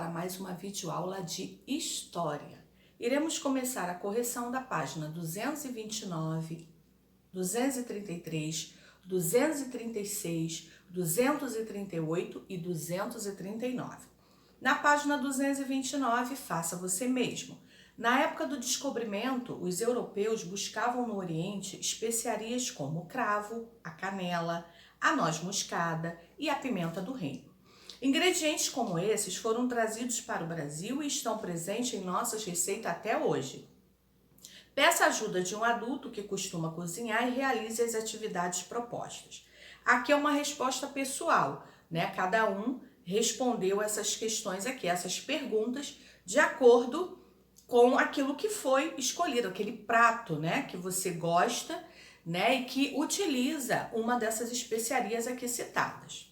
para mais uma videoaula de História. Iremos começar a correção da página 229, 233, 236, 238 e 239. Na página 229, faça você mesmo. Na época do descobrimento, os europeus buscavam no Oriente especiarias como o cravo, a canela, a noz moscada e a pimenta do reino. Ingredientes como esses foram trazidos para o Brasil e estão presentes em nossas receitas até hoje. Peça a ajuda de um adulto que costuma cozinhar e realize as atividades propostas. Aqui é uma resposta pessoal, né? Cada um respondeu essas questões aqui, essas perguntas, de acordo com aquilo que foi escolhido, aquele prato, né, que você gosta, né, e que utiliza uma dessas especiarias aqui citadas.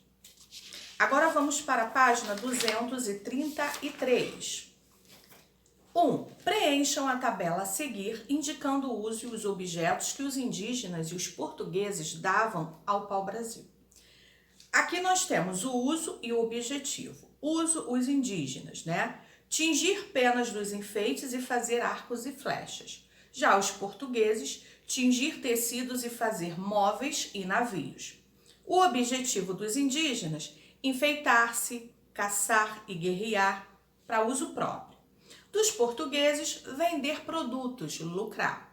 Agora vamos para a página 233. 1. Preencham a tabela a seguir, indicando o uso e os objetos que os indígenas e os portugueses davam ao pau-brasil. Aqui nós temos o uso e o objetivo. Uso, os indígenas, né? Tingir penas dos enfeites e fazer arcos e flechas. Já os portugueses, tingir tecidos e fazer móveis e navios. O objetivo dos indígenas, enfeitar-se, caçar e guerrear para uso próprio. Dos portugueses, vender produtos, lucrar.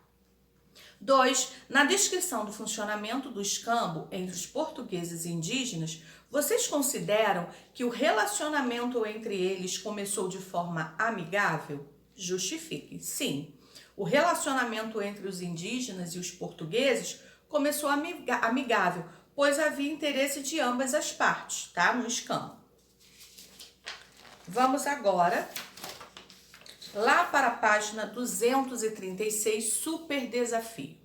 2. Na descrição do funcionamento do escambo entre os portugueses e indígenas, vocês consideram que o relacionamento entre eles começou de forma amigável? Justifique. Sim. O relacionamento entre os indígenas e os portugueses começou amigável, pois havia interesse de ambas as partes, tá? No escambo. Vamos agora lá para a página 236, super desafio.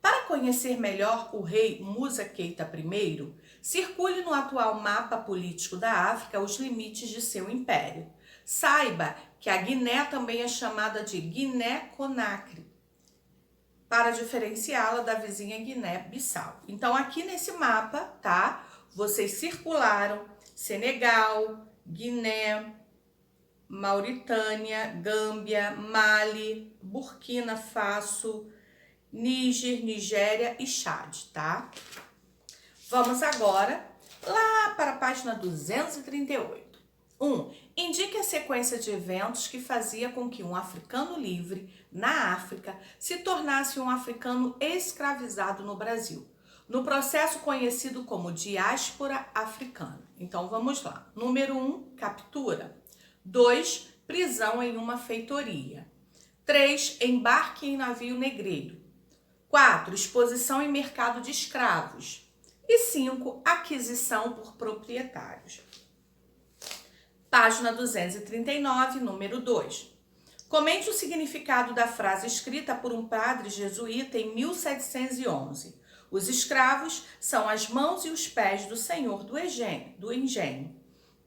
Para conhecer melhor o rei Musa Keita I, circule no atual mapa político da África os limites de seu império. Saiba que a Guiné também é chamada de Guiné-Conakry, para diferenciá-la da vizinha Guiné-Bissau. Então, aqui nesse mapa, tá? Vocês circularam Senegal, Guiné, Mauritânia, Gâmbia, Mali, Burkina Faso, Níger, Nigéria e Chad, tá? Vamos agora lá para a página 238. 1. Indique a sequência de eventos que fazia com que um africano livre na África se tornasse um africano escravizado no Brasil, no processo conhecido como diáspora africana. Então vamos lá. Número 1, captura. 2, prisão em uma feitoria. 3, embarque em navio negreiro. 4, exposição em mercado de escravos. E 5, aquisição por proprietários. Página 239, número 2. Comente o significado da frase escrita por um padre jesuíta em 1711. Os escravos são as mãos e os pés do senhor do engenho.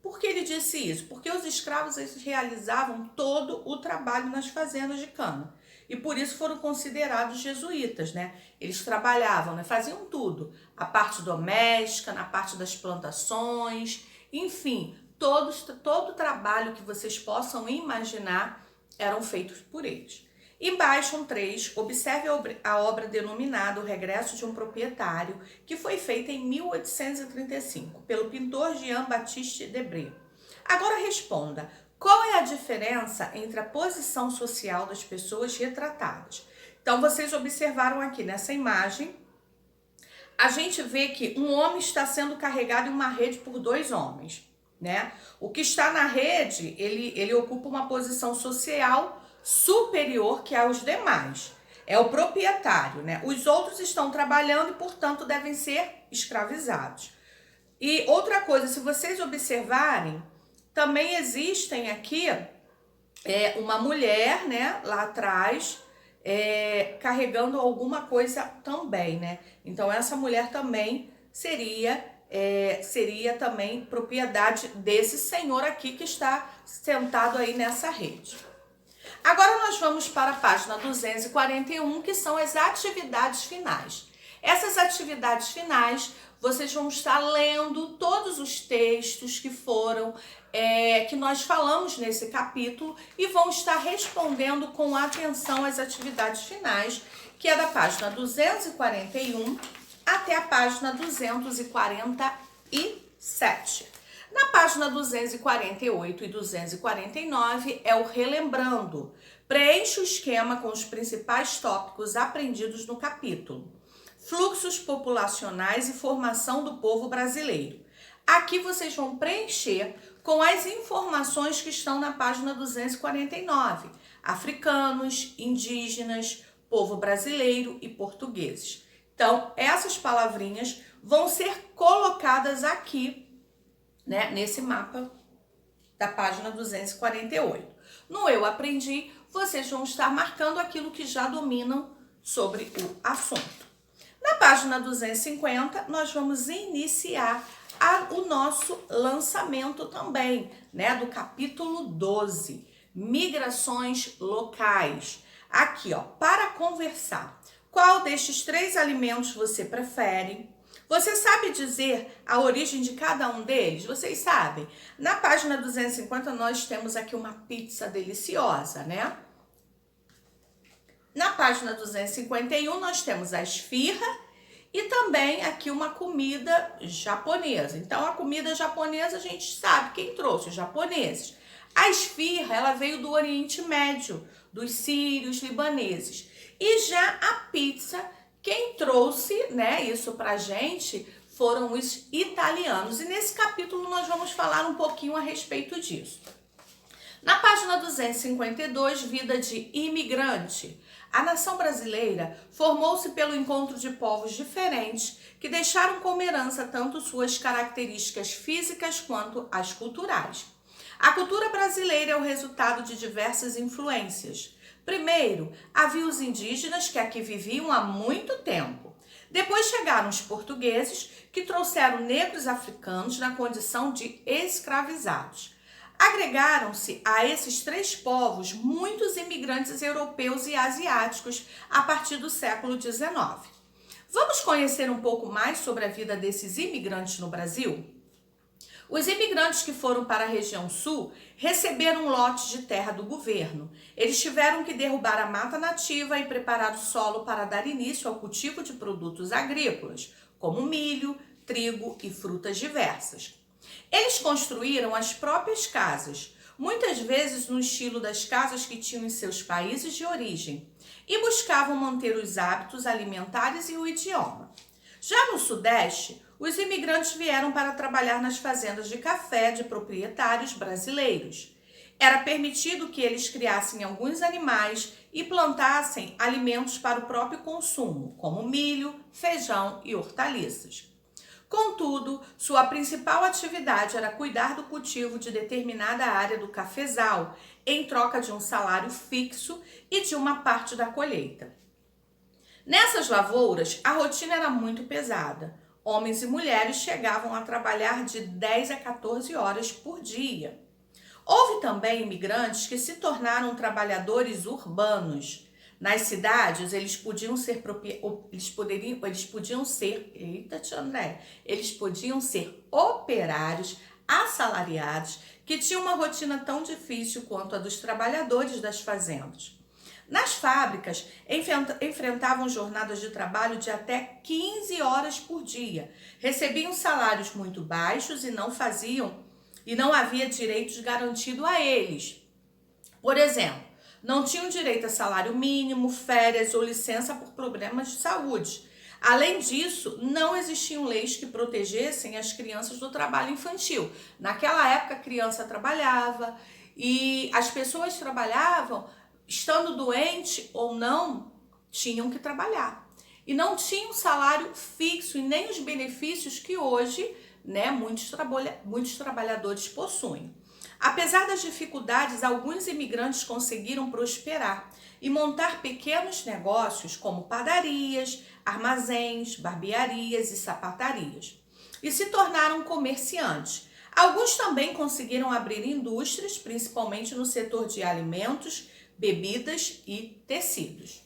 Por que ele disse isso? Porque os escravos eles realizavam todo o trabalho nas fazendas de cana. E por isso foram considerados jesuítas, né? Eles trabalhavam, né? Faziam tudo. A parte doméstica, na parte das plantações, enfim, todo o trabalho que vocês possam imaginar eram feitos por eles. Embaixo, 3, observe a obra denominada O Regresso de um Proprietário, que foi feita em 1835, pelo pintor Jean-Baptiste Debré. Agora responda, qual é a diferença entre a posição social das pessoas retratadas? Então, vocês observaram aqui nessa imagem, a gente vê que um homem está sendo carregado em uma rede por 2 homens, né? O que está na rede, ele ocupa uma posição social superior que aos demais. É o proprietário, né? Os outros estão trabalhando e, portanto, devem ser escravizados. E outra coisa, se vocês observarem, também existem aqui uma mulher, né, lá atrás, carregando alguma coisa também, né? Então, essa mulher também seria também propriedade desse senhor aqui que está sentado aí nessa rede. Agora nós vamos para a página 241, que são as atividades finais. Essas atividades finais vocês vão estar lendo todos os textos que foram, que nós falamos nesse capítulo e vão estar respondendo com atenção às atividades finais, que é da página 241 até a página 247. Na página 248 e 249 é o relembrando. Preencha o esquema com os principais tópicos aprendidos no capítulo. Fluxos populacionais e formação do povo brasileiro. Aqui vocês vão preencher com as informações que estão na página 249. Africanos, indígenas, povo brasileiro e portugueses. Então, essas palavrinhas vão ser colocadas aqui, né, nesse mapa da página 248. No Eu Aprendi, vocês vão estar marcando aquilo que já dominam sobre o assunto. Na página 250, nós vamos iniciar o nosso lançamento também, né, do capítulo 12, Migrações Locais. Aqui, ó, para conversar. Qual destes 3 alimentos você prefere? Você sabe dizer a origem de cada um deles? Vocês sabem? Na página 250, nós temos aqui uma pizza deliciosa, né? Na página 251, nós temos a esfirra e também aqui uma comida japonesa. Então, a comida japonesa, a gente sabe quem trouxe, os japoneses. A esfirra, ela veio do Oriente Médio, dos sírios, libaneses. E já a pizza, quem trouxe, né, isso pra gente foram os italianos. E nesse capítulo nós vamos falar um pouquinho a respeito disso. Na página 252, Vida de Imigrante. A nação brasileira formou-se pelo encontro de povos diferentes que deixaram como herança tanto suas características físicas quanto as culturais. A cultura brasileira é o resultado de diversas influências. Primeiro, havia os indígenas que aqui viviam há muito tempo. Depois chegaram os portugueses, que trouxeram negros africanos na condição de escravizados. Agregaram-se a esses 3 povos muitos imigrantes europeus e asiáticos a partir do século XIX. Vamos conhecer um pouco mais sobre a vida desses imigrantes no Brasil? Os imigrantes que foram para a região sul receberam lotes de terra do governo. Eles tiveram que derrubar a mata nativa e preparar o solo para dar início ao cultivo de produtos agrícolas, como milho, trigo e frutas diversas. Eles construíram as próprias casas, muitas vezes no estilo das casas que tinham em seus países de origem, e buscavam manter os hábitos alimentares e o idioma. Já no Sudeste, os imigrantes vieram para trabalhar nas fazendas de café de proprietários brasileiros. Era permitido que eles criassem alguns animais e plantassem alimentos para o próprio consumo, como milho, feijão e hortaliças. Contudo, sua principal atividade era cuidar do cultivo de determinada área do cafezal, em troca de um salário fixo e de uma parte da colheita. Nessas lavouras, a rotina era muito pesada. Homens e mulheres chegavam a trabalhar de 10 a 14 horas por dia. Houve também imigrantes que se tornaram trabalhadores urbanos. Nas cidades, eles podiam ser operários assalariados que tinham uma rotina tão difícil quanto a dos trabalhadores das fazendas. Nas fábricas, enfrentavam jornadas de trabalho de até 15 horas por dia, recebiam salários muito baixos e não havia direitos garantidos a eles. Por exemplo, não tinham direito a salário mínimo, férias ou licença por problemas de saúde. Além disso, não existiam leis que protegessem as crianças do trabalho infantil. Naquela época, a criança trabalhava e as pessoas trabalhavam, estando doente ou não, tinham que trabalhar. E não tinham salário fixo e nem os benefícios que hoje, né, muitos trabalhadores possuem. Apesar das dificuldades, alguns imigrantes conseguiram prosperar e montar pequenos negócios como padarias, armazéns, barbearias e sapatarias. E se tornaram comerciantes. Alguns também conseguiram abrir indústrias, principalmente no setor de alimentos, bebidas e tecidos.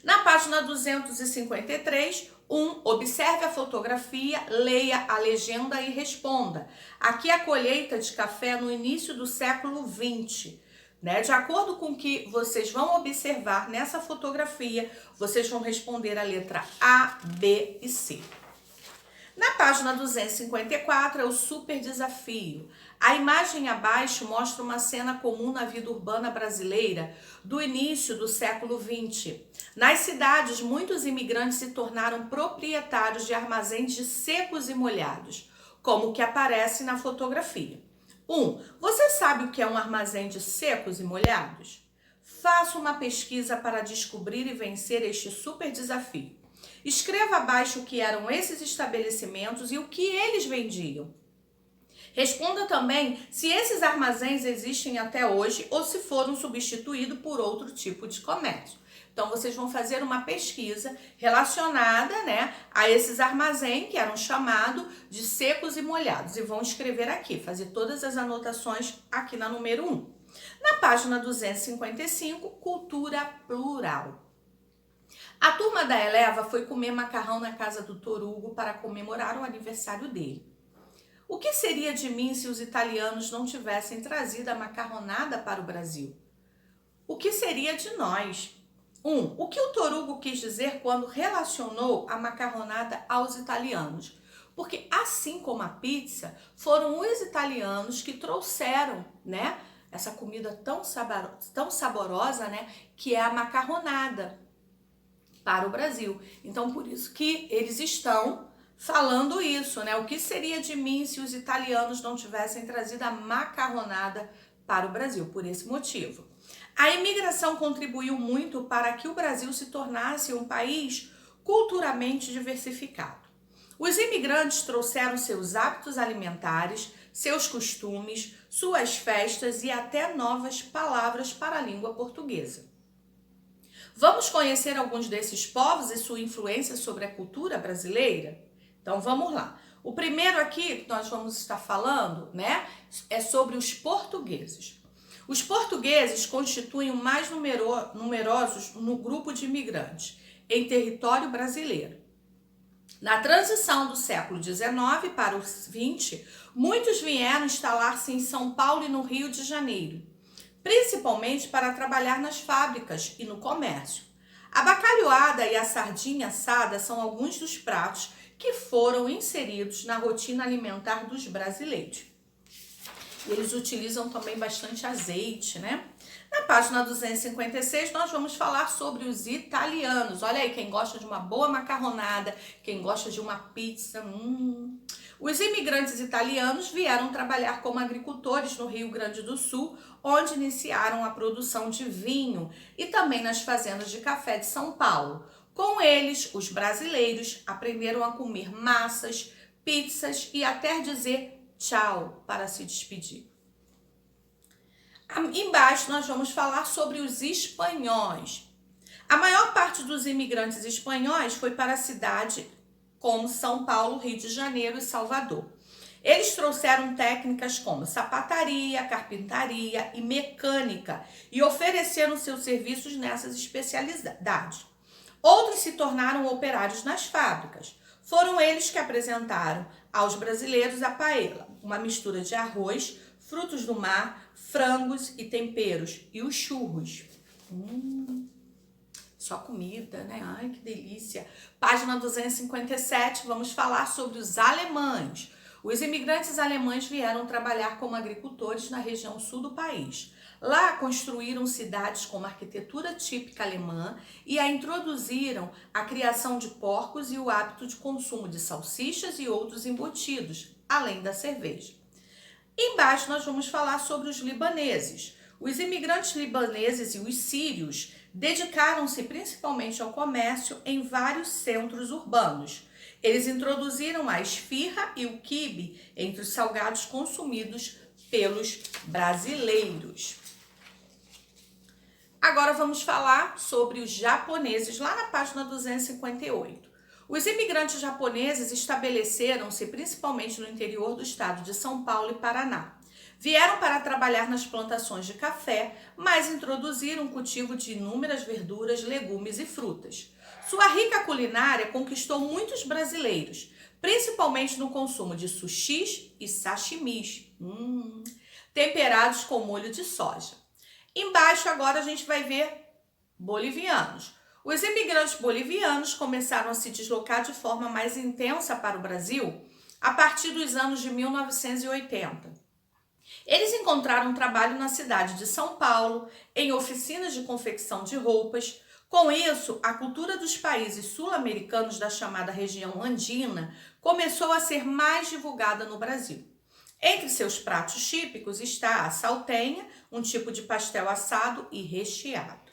Na página 253, Observe a fotografia, leia a legenda e responda. Aqui a colheita de café no início do século XX. Né? De acordo com o que vocês vão observar nessa fotografia, vocês vão responder a letra A, B e C. Na página 254 é o super desafio. A imagem abaixo mostra uma cena comum na vida urbana brasileira do início do século XX. Nas cidades, muitos imigrantes se tornaram proprietários de armazéns de secos e molhados, como o que aparece na fotografia. 1. Você sabe o que é um armazém de secos e molhados? Faça uma pesquisa para descobrir e vencer este super desafio. Escreva abaixo o que eram esses estabelecimentos e o que eles vendiam. Responda também se esses armazéns existem até hoje ou se foram substituídos por outro tipo de comércio. Então, vocês vão fazer uma pesquisa relacionada, né, a esses armazéns que eram chamados de secos e molhados. E vão escrever aqui, fazer todas as anotações aqui na número 1. Na página 255, cultura plural. A turma da Eleva foi comer macarrão na casa do Torugo para comemorar o aniversário dele. O que seria de mim se os italianos não tivessem trazido a macarronada para o Brasil? O que seria de nós? 1. O que o Torugo quis dizer quando relacionou a macarronada aos italianos? Porque assim como a pizza, foram os italianos que trouxeram, né, essa comida tão saborosa, né, que é a macarronada para o Brasil. Então, por isso que eles estão falando isso, né? O que seria de mim se os italianos não tivessem trazido a macarronada para o Brasil? Por esse motivo. A imigração contribuiu muito para que o Brasil se tornasse um país culturalmente diversificado. Os imigrantes trouxeram seus hábitos alimentares, seus costumes, suas festas e até novas palavras para a língua portuguesa. Vamos conhecer alguns desses povos e sua influência sobre a cultura brasileira? Então vamos lá. O primeiro aqui que nós vamos estar falando, né, é sobre os portugueses. Os portugueses constituem o mais numerosos no grupo de imigrantes em território brasileiro. Na transição do século XIX para o XX, muitos vieram instalar-se em São Paulo e no Rio de Janeiro, principalmente para trabalhar nas fábricas e no comércio. A bacalhoada e a sardinha assada são alguns dos pratos que foram inseridos na rotina alimentar dos brasileiros. E eles utilizam também bastante azeite, né? Na página 256, nós vamos falar sobre os italianos. Olha aí, quem gosta de uma boa macarronada, quem gosta de uma pizza. Os imigrantes italianos vieram trabalhar como agricultores no Rio Grande do Sul, onde iniciaram a produção de vinho, e também nas fazendas de café de São Paulo. Com eles, os brasileiros aprenderam a comer massas, pizzas e até dizer tchau para se despedir. Embaixo nós vamos falar sobre os espanhóis. A maior parte dos imigrantes espanhóis foi para a cidade como São Paulo, Rio de Janeiro e Salvador. Eles trouxeram técnicas como sapataria, carpintaria e mecânica e ofereceram seus serviços nessas especialidades. Outros se tornaram operários nas fábricas. Foram eles que apresentaram aos brasileiros a paella, uma mistura de arroz, frutos do mar, frangos e temperos, e os churros. Só comida, né? Ai, que delícia! Página 257, vamos falar sobre os alemães. Os imigrantes alemães vieram trabalhar como agricultores na região sul do país. Lá construíram cidades com uma arquitetura típica alemã e a introduziram a criação de porcos e o hábito de consumo de salsichas e outros embutidos, além da cerveja. Embaixo nós vamos falar sobre os libaneses. Os imigrantes libaneses e os sírios dedicaram-se principalmente ao comércio em vários centros urbanos. Eles introduziram a esfirra e o quibe entre os salgados consumidos pelos brasileiros. Agora vamos falar sobre os japoneses, lá na página 258. Os imigrantes japoneses estabeleceram-se principalmente no interior do estado de São Paulo e Paraná. Vieram para trabalhar nas plantações de café, mas introduziram o cultivo de inúmeras verduras, legumes e frutas. Sua rica culinária conquistou muitos brasileiros, principalmente no consumo de sushis e sashimis, temperados com molho de soja. Embaixo agora a gente vai ver bolivianos. Os imigrantes bolivianos começaram a se deslocar de forma mais intensa para o Brasil a partir dos anos de 1980. Eles encontraram trabalho na cidade de São Paulo, em oficinas de confecção de roupas. Com isso, a cultura dos países sul-americanos da chamada região andina começou a ser mais divulgada no Brasil. Entre seus pratos típicos está a saltenha, um tipo de pastel assado e recheado.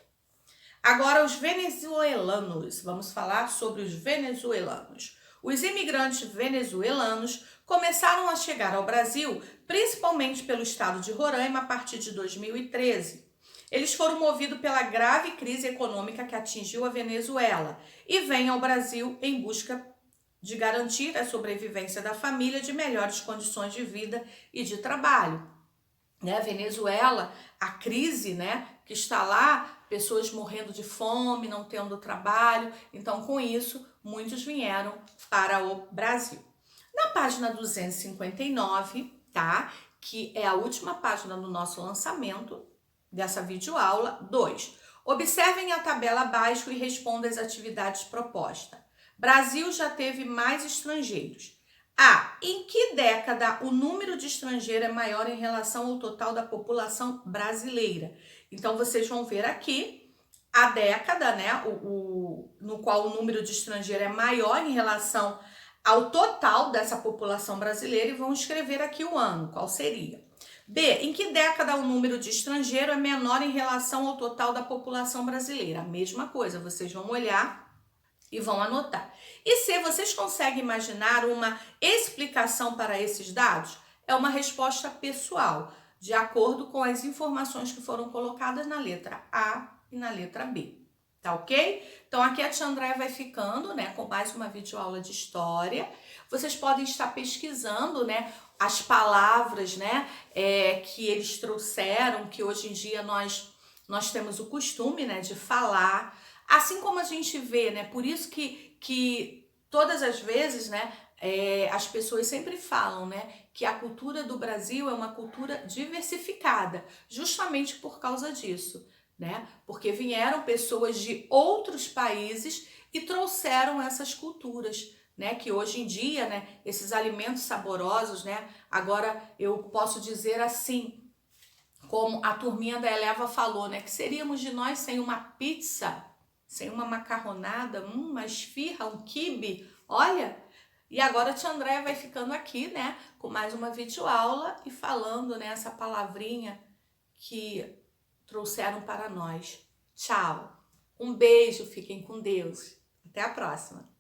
Agora, os venezuelanos. Vamos falar sobre os venezuelanos. Os imigrantes venezuelanos começaram a chegar ao Brasil, principalmente pelo estado de Roraima, a partir de 2013. Eles foram movidos pela grave crise econômica que atingiu a Venezuela e vêm ao Brasil em busca de garantir a sobrevivência da família, de melhores condições de vida e de trabalho. Venezuela, a crise, que está lá, pessoas morrendo de fome, não tendo trabalho. Então, com isso, muitos vieram para o Brasil. Na página 259, que é a última página do nosso lançamento dessa videoaula, 2. Observem a tabela abaixo e respondam as atividades propostas. Brasil já teve mais estrangeiros. A. Em que década o número de estrangeiros é maior em relação ao total da população brasileira? Então, vocês vão ver aqui a década, no qual o número de estrangeiros é maior em relação ao total dessa população brasileira e vão escrever aqui o ano, qual seria. B. Em que década o número de estrangeiros é menor em relação ao total da população brasileira? A mesma coisa, vocês vão olhar e vão anotar. E C, vocês conseguem imaginar uma explicação para esses dados? É uma resposta pessoal, de acordo com as informações que foram colocadas na letra A e na letra B. Tá ok? Então aqui a tia Andréia vai ficando, com mais uma videoaula de história. Vocês podem estar pesquisando, as palavras, que eles trouxeram, que hoje em dia nós temos o costume, de falar. Assim como a gente vê, por isso que todas as vezes, as pessoas sempre falam, que a cultura do Brasil é uma cultura diversificada, justamente por causa disso, porque vieram pessoas de outros países e trouxeram essas culturas, que hoje em dia, esses alimentos saborosos, agora eu posso dizer assim, como a turminha da Eleva falou, que seríamos de nós sem uma pizza, sem uma macarronada, uma esfirra, um quibe, olha. E agora a tia Andréia vai ficando aqui, com mais uma videoaula e falando, essa palavrinha que trouxeram para nós. Tchau. Um beijo, fiquem com Deus. Até a próxima.